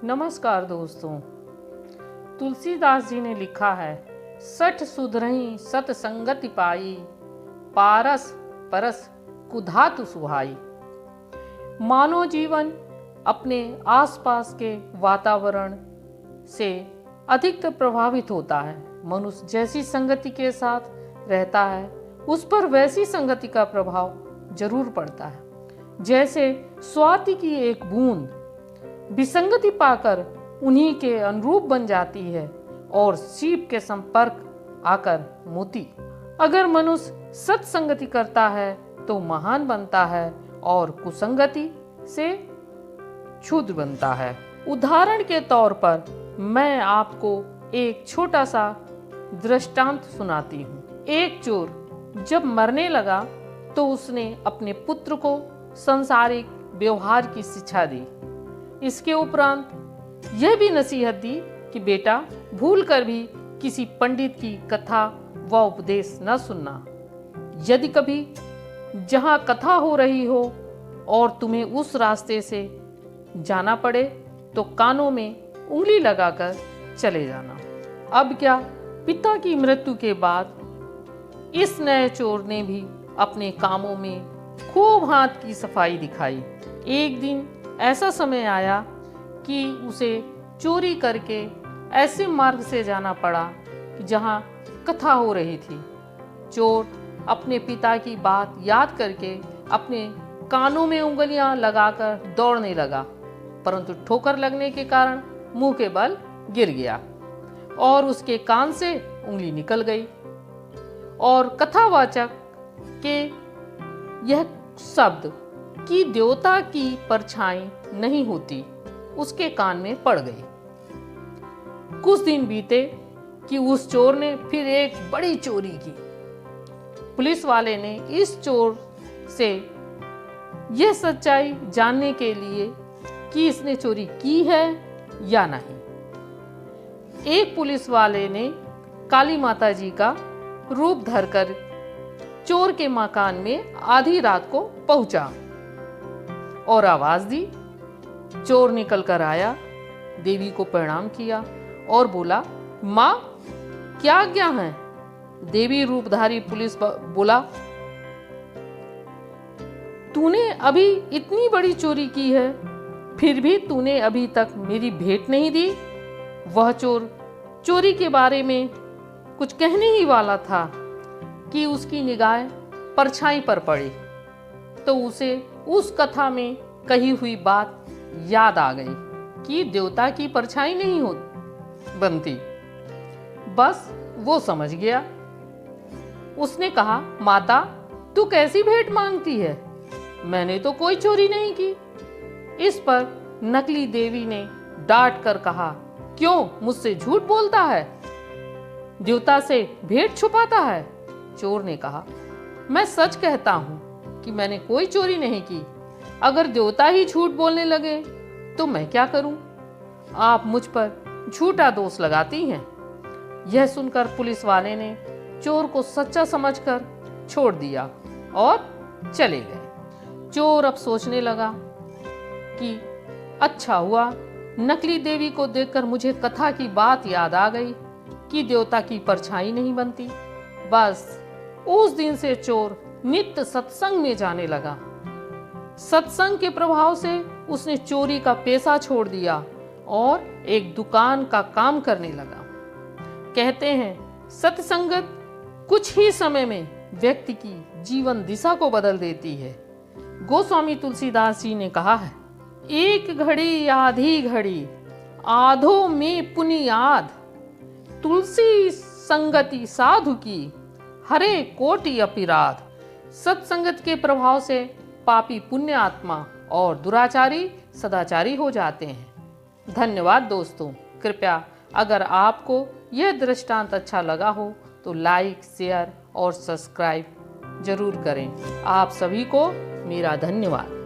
नमस्कार दोस्तों, तुलसीदास जी ने लिखा है, सठ सुधरहीं सतसंगति पाई, पारस परस कुधातु सुहाई। मानव जीवन अपने आसपास के वातावरण से अधिकतर प्रभावित होता है। मनुष्य जैसी संगति के साथ रहता है, उस पर वैसी संगति का प्रभाव जरूर पड़ता है। जैसे स्वाति की एक बूंद विसंगति पाकर उन्हीं के अनुरूप बन जाती है और सीप के संपर्क आकर मोती। अगर मनुष्य सत्संगति करता है तो महान बनता है और कुसंगति से क्षुद्र बनता है। उदाहरण के तौर पर मैं आपको एक छोटा सा दृष्टांत सुनाती हूँ। एक चोर जब मरने लगा तो उसने अपने पुत्र को सांसारिक व्यवहार की शिक्षा दी। इसके उपरांत यह भी नसीहत दी कि बेटा, भूल कर भी किसी पंडित की कथा व उपदेश न सुनना। यदि कभी जहाँ कथा हो रही हो और तुम्हें उस रास्ते से जाना पड़े तो कानों में उंगली लगाकर चले जाना। अब क्या, पिता की मृत्यु के बाद इस नए चोर ने भी अपने कामों में खूब हाथ की सफाई दिखाई। एक दिन ऐसा समय आया कि उसे चोरी करके ऐसे मार्ग से जाना पड़ा कि जहाँ कथा हो रही थी। चोर अपने पिता की बात याद करके अपने कानों में उंगलियां लगाकर दौड़ने लगा, परंतु ठोकर लगने के कारण मुंह के बल गिर गया और उसके कान से उंगली निकल गई और कथावाचक के यह शब्द कि देवता की परछाई नहीं होती उसके कान में पड़ गई। कुछ दिन बीते कि उस चोर ने फिर एक बड़ी चोरी की। पुलिस वाले ने इस चोर से यह सच्चाई जानने के लिए कि इसने चोरी की है या नहीं। एक पुलिस वाले ने काली माता जी का रूप धरकर चोर के मकान में आधी रात को पहुंचा और आवाज दी। चोर निकल कर आया, देवी को प्रणाम किया और बोला, माँ क्या आज्ञा है? देवी रूपधारी पुलिस बोला, तूने अभी इतनी बड़ी चोरी की है, फिर भी तूने अभी तक मेरी भेंट नहीं दी। वह चोर चोरी के बारे में कुछ कहने ही वाला था कि उसकी निगाह परछाई पर पड़ी तो उसे उस कथा में कही हुई बात याद आ गई कि देवता की परछाई नहीं हो बनती। बस वो समझ गया। उसने कहा, माता तू कैसी भेंट मांगती है? मैंने तो कोई चोरी नहीं की। इस पर नकली देवी ने डांट कर कहा, क्यों मुझसे झूठ बोलता है? देवता से भेंट छुपाता है? चोर ने कहा, मैं सच कहता हूं कि मैंने कोई चोरी नहीं की। अगर देवता ही झूठ बोलने लगे तो मैं क्या करूं? आप मुझ पर झूठा दोष लगाती हैं। यह सुनकर पुलिस वाले ने चोर को सच्चा समझकर छोड़ दिया और चले गए। चोर अब सोचने लगा कि अच्छा हुआ, नकली देवी को देखकर मुझे कथा की बात याद आ गई कि देवता की परछाई नहीं बनती। बस उस दिन से चोर नित्य सत्संग में जाने लगा। सत्संग के प्रभाव से उसने चोरी का पेशा छोड़ दिया और एक दुकान का काम करने लगा। कहते हैं, सत्संगत कुछ ही समय में व्यक्ति की जीवन दिशा को बदल देती है। गोस्वामी तुलसीदास जी ने कहा है, एक घड़ी आधी घड़ी आधो में पुनियाद, तुलसी संगति साधु की हरे कोटि अपराध। सत्संगत के प्रभाव से पापी पुण्य आत्मा और दुराचारी सदाचारी हो जाते हैं। धन्यवाद दोस्तों। कृपया अगर आपको यह दृष्टांत अच्छा लगा हो तो लाइक, शेयर और सब्सक्राइब जरूर करें। आप सभी को मेरा धन्यवाद।